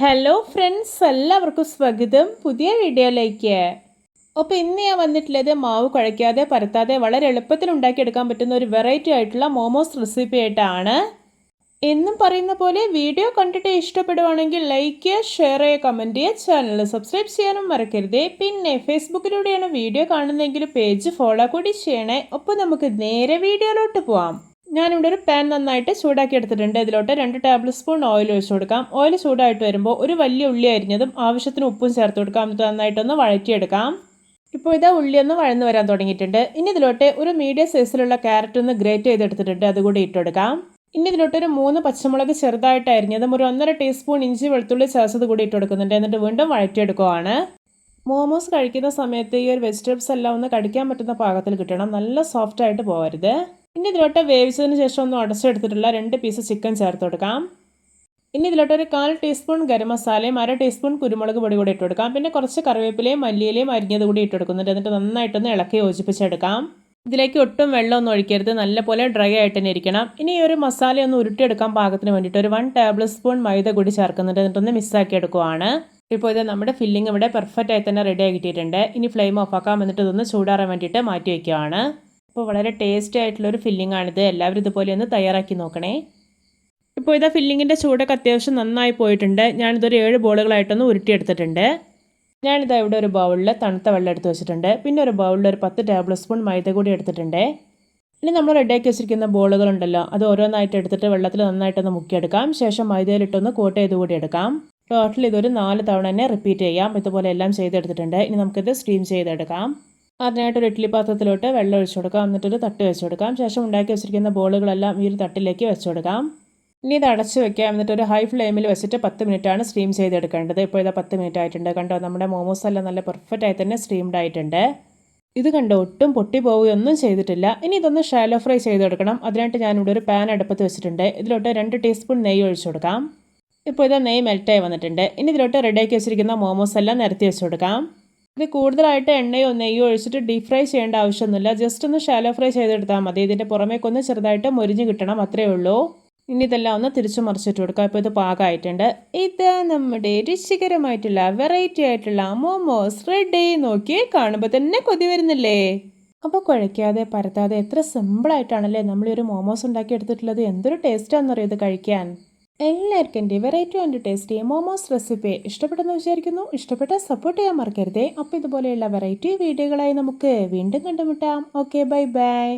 Hello friends, എല്ലാവർക്കും സ്വാഗതം പുതിയ വീഡിയോയിലേക്ക്. അപ്പോൾ ഇന്ന് ഞാൻ വന്നിട്ടുള്ളത് മാവ് കുഴയ്ക്കാതെ പരത്താതെ വളരെ എളുപ്പത്തിൽ ഉണ്ടാക്കിയെടുക്കാൻ പറ്റുന്ന ഒരു വെറൈറ്റി ആയിട്ടുള്ള മോമോസ് റെസിപ്പി ആയിട്ടാണ്. എന്നും പറയുന്ന പോലെ വീഡിയോ കണ്ടിട്ട് ഇഷ്ടപ്പെടുവാണെങ്കിൽ ലൈക്ക് ചെയ്യുക, ഷെയർ ചെയ്യുക, കമൻറ്റ് ചെയ്യുക, ചാനൽ സബ്സ്ക്രൈബ് ചെയ്യാനും മറക്കരുതേ. പിന്നെ ഫേസ്ബുക്കിലൂടെയാണ് വീഡിയോ കാണുന്നതെങ്കിൽ പേജ് ഫോളോ കൂടി ചെയ്യണേ. അപ്പോൾ നമുക്ക് നേരെ വീഡിയോയിലോട്ട് പോവാം. ഞാനിവിടെ ഒരു പാൻ നന്നായിട്ട് ചൂടാക്കി എടുത്തിട്ടുണ്ട്. ഇതിലോട്ട് 2 ടേബിൾ സ്പൂൺ ഓയിൽ ഒഴിച്ചു കൊടുക്കാം. ഓയിൽ ചൂടായിട്ട് വരുമ്പോൾ ഒരു വലിയ ഉള്ളി അരിഞ്ഞതും ആവശ്യത്തിന് ഉപ്പും ചേർത്ത് കൊടുക്കാം. എന്നിട്ട് നന്നായിട്ടൊന്ന് വഴറ്റിയെടുക്കാം. ഇപ്പോൾ ഇതാ ഉള്ളി ഒന്ന് വഴന്നു വരാൻ തുടങ്ങിയിട്ടുണ്ട്. ഇനി ഇതിലോട്ട് ഒരു മീഡിയം സൈസിലുള്ള ക്യാരറ്റ് ഒന്ന് ഗ്രേറ്റ് ചെയ്തെടുത്തിട്ടുണ്ട്, അതുകൂടി ഇട്ടെടുക്കാം. ഇനി ഇതിലോട്ട് ഒരു 3 പച്ചമുളക് ചെറുതായിട്ട് അരിഞ്ഞതും ഒരു 1.5 ടീസ്പൂൺ ഇഞ്ചി വെളുത്തുള്ളി ചേർത്തത് കൂടി ഇട്ട് കൊടുക്കുന്നുണ്ട്. എന്നിട്ട് വീണ്ടും വഴറ്റിയെടുക്കുവാണ്. മോമോസ് കഴിക്കുന്ന സമയത്ത് ഈ ഒരു വെജിറ്റബിൾസ് എല്ലാം ഒന്ന് കടിക്കാൻ പറ്റുന്ന പാകത്തിൽ കിട്ടണം, നല്ല സോഫ്റ്റ് ആയിട്ട് പോകരുത്. ഇനി ഇതിലോട്ട് വേവിച്ചതിന് ശേഷം ഒന്ന് ഉടച്ചെടുത്തിട്ടുള്ള 2 പീസ് ചിക്കൻ ചേർത്ത് കൊടുക്കാം. ഇനി ഇതിലോട്ട് ഒരു 1/4 ടീസ്പൂൺ ഗരം മസാലയും 1/2 ടീസ്പൂൺ കുരുമുളക് പൊടി കൂടി ഇട്ട് കൊടുക്കാം. പിന്നെ കുറച്ച് കറിവേപ്പിലയും മല്ലിയിലയും അരിഞ്ഞത് കൂടി ഇട്ട് കൊടുക്കുന്നുണ്ട്. എന്നിട്ട് നന്നായിട്ടൊന്ന് ഇളക്കി യോജിപ്പിച്ചെടുക്കാം. ഇതിലേക്ക് ഒട്ടും വെള്ളമൊന്നും ഒഴിക്കരുത്, നല്ലപോലെ ഡ്രൈ ആയിട്ട് തന്നെ ഇരിക്കണം. ഇനി ഈ ഒരു മസാല ഒന്ന് ഉരുട്ടിയെടുക്കാൻ പാകത്തിന് വേണ്ടിയിട്ട് ഒരു 1 ടേബിൾ സ്പൂൺ മൈദ കൂടി ചേർക്കുന്നുണ്ട്. എന്നിട്ടൊന്ന് മിക്സാക്കി എടുക്കുവാണ്. ഇപ്പോൾ ഇത് നമ്മുടെ ഫില്ലിംഗ് ഇവിടെ പെർഫെക്റ്റ് ആയി തന്നെ റെഡി ആക്കിയിട്ടുണ്ട്. ഇനി ഫ്ലെയിം ഓഫ് ആക്കാം. എന്നിട്ട് ഇതൊന്ന് ചൂടാറാൻ വേണ്ടിയിട്ട് മാറ്റി വയ്ക്കുകയാണ്. അപ്പോൾ വളരെ ടേസ്റ്റി ആയിട്ടുള്ളൊരു ഫില്ലിംഗ് ആണിത്. എല്ലാവരും ഇതുപോലെ ഒന്ന് തയ്യാറാക്കി നോക്കണേ. ഇപ്പോൾ ഇതാ ഫില്ലിങ്ങിൻ്റെ ചൂടൊക്കെ അത്യാവശ്യം നന്നായി പോയിട്ടുണ്ട്. ഞാനിതൊരു 7 ബോളുകളായിട്ടൊന്ന് ഉരുട്ടിയെടുത്തിട്ടുണ്ട്. ഞാനിതാ ഇവിടെ ഒരു ബൗളിൽ തണുത്ത വെള്ളം എടുത്ത് വെച്ചിട്ടുണ്ട്. പിന്നെ ഒരു ബൗളിൽ ഒരു 10 ടേബിൾ സ്പൂൺ മൈദ കൂടി എടുത്തിട്ടുണ്ട്. ഇനി നമ്മൾ റെഡിയാക്കി വെച്ചിരിക്കുന്ന ബോളുകളുണ്ടല്ലോ, അത് ഓരോന്നായിട്ട് എടുത്തിട്ട് വെള്ളത്തിൽ നന്നായിട്ടൊന്ന് മുക്കിയെടുക്കാം. ശേഷം മൈദയിലിട്ടൊന്ന് കോട്ട് ചെയ്ത് കൂടി എടുക്കാം. ടോട്ടൽ ഇതൊരു 4 തവണ തന്നെ റിപ്പീറ്റ് ചെയ്യാം. ഇതുപോലെ എല്ലാം ചെയ്തെടുത്തിട്ടുണ്ട്. ഇനി നമുക്കിത് സ്റ്റീം ചെയ്തെടുക്കാം. അതിനായിട്ടൊരു ഇഡ്ഡലി പാത്രത്തിലോട്ട് വെള്ളം ഒഴിച്ചു കൊടുക്കാം. എന്നിട്ടൊരു തട്ട് വെച്ച് കൊടുക്കാം. ശേഷം ഉണ്ടാക്കി വെച്ചിരിക്കുന്ന ബോളുകളെല്ലാം ഈ ഒരു തട്ടിലേക്ക് വെച്ച് കൊടുക്കാം. ഇനി ഇത് അടച്ച് വെക്കാം. എന്നിട്ടൊരു ഹൈ ഫ്ലെയിമിൽ വെച്ചിട്ട് 10 മിനിറ്റാണ് സ്റ്റീം ചെയ്തെടുക്കേണ്ടത്. ഇപ്പോൾ ഇതാ 10 മിനിറ്റ് ആയിട്ടുണ്ട്. കണ്ടോ, നമ്മുടെ മോമോസ് എല്ലാം നല്ല പെർഫെക്റ്റ് ആയി തന്നെ സ്റ്റീംഡ് ആയിട്ടുണ്ട്. ഇത് കണ്ടോ, ഒട്ടും പൊട്ടി പോവുകയൊന്നും ചെയ്തിട്ടില്ല. ഇനി ഇതൊന്ന് ഷാലോ ഫ്രൈ ചെയ്തെടുക്കണം. അതിനായിട്ട് ഞാനിവിടെ ഒരു പാൻ അടുപ്പത്ത് വെച്ചിട്ടുണ്ട്. ഇതിലോട്ട് 2 ടീസ്പൂൺ നെയ്യ് ഒഴിച്ചു കൊടുക്കാം. ഇപ്പോൾ ഇതാ നെയ്യ് മെൽറ്റായി വന്നിട്ടുണ്ട്. ഇനി ഇതിലോട്ട് റെഡിയാക്കി വെച്ചിരിക്കുന്ന മോമോസ് എല്ലാം നിരത്തി വെച്ച് കൊടുക്കാം. ഇത് കൂടുതലായിട്ട് എണ്ണയോ നെയ്യോ ഒഴിച്ചിട്ട് ഡീപ് ഫ്രൈ ചെയ്യേണ്ട ആവശ്യമൊന്നുമില്ല. ജസ്റ്റ് ഒന്ന് ഷാലോ ഫ്രൈ ചെയ്തെടുത്താൽ മതി. ഇതിൻ്റെ പുറമേക്കൊന്ന് ചെറുതായിട്ട് മൊരിഞ്ഞ് കിട്ടണം, അത്രയേ ഉള്ളൂ. ഇനി ഇതെല്ലാം ഒന്ന് തിരിച്ചു മറിച്ചിട്ട് കൊടുക്കുക. ഇപ്പോൾ ഇത് പാകമായിട്ടുണ്ട്. ഇത് നമ്മുടെ രുചികരമായിട്ടുള്ള വെറൈറ്റി ആയിട്ടുള്ള മോമോസ് റെഡി. നോക്കി കാണുമ്പോൾ തന്നെ കൊതി വരുന്നില്ലേ? അപ്പോൾ കുഴയ്ക്കാതെ പരത്താതെ എത്ര സിമ്പിളായിട്ടാണല്ലേ നമ്മൾ ഒരു മോമോസ് ഉണ്ടാക്കി എടുത്തിട്ടുള്ളത്. എന്തൊരു ടേസ്റ്റാണെന്നറിയോ ഇത് കഴിക്കാൻ. എല്ലാവർക്കും എൻ്റെ variety and tasty momos recipe ഇഷ്ടപ്പെട്ടെന്ന് വിചാരിക്കുന്നു. ഇഷ്ടപ്പെട്ടാൽ സപ്പോർട്ട് ചെയ്യാൻ മറക്കരുതേ. അപ്പോൾ ഇതുപോലെയുള്ള വെറൈറ്റി വീഡിയോകളായി നമുക്ക് വീണ്ടും കണ്ടുമുട്ടാം. Okay, bye bye.